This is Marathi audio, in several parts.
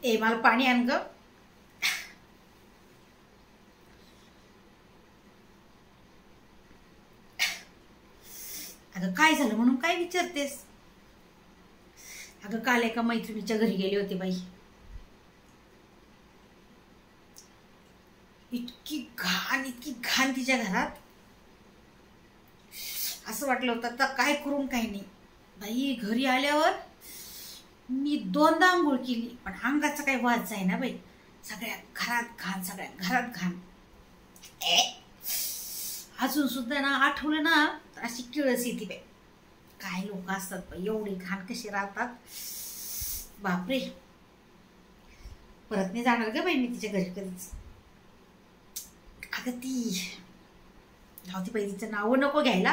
ए मला पाणी आण ग. अगं काय झालं म्हणून काय विचारतेस? अगं काल एका मैत्रिणीच्या घरी गेले होते बाई. इतकी घाण तिच्या घरात. असं वाटलं होतं आता काय करून काय नाही बाई. घरी आल्यावर मी 2दा आंघोळ केली पण अंगाचा काही वाज आहे ना बाई. सगळ्या घरात घाण. अजून सुद्धा ना आठवलं ना तर अशी किळस येते बाई. काय लोक असतात बाई, एवढे घाण कसे राहतात बापरे. परत नाही जाणार ग बाई मी तिच्या घरी कधीच. अगं ती जाऊती बाई, तिचं नाव नको घ्यायला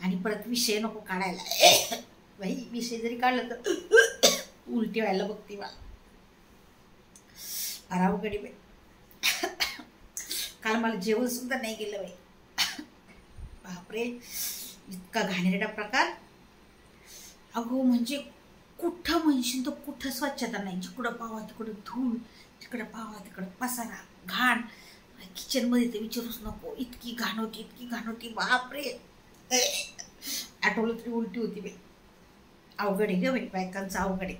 आणि परत विषय नको काढायला. बाई विषय जरी काढला तर उलटी व्हायला बघते मला. अरावगडी बाई. काल मला जेवण सुद्धा नाही गेलं बाई. बापरे इतका घाणेरडा प्रकार. अगो म्हणजे कुठं म्हणशील तर कुठं स्वच्छता नाही. जिकडं पावा तिकडं धूळ, तिकडं पावा तिकडं पसारा, घाण. किचन मध्ये तर विचारूच नको, इतकी घाण होती बापरे. आठवलं तरी उलटी होती बाई. अवघड आहे ग बाई, बायकांचं अवघड आहे.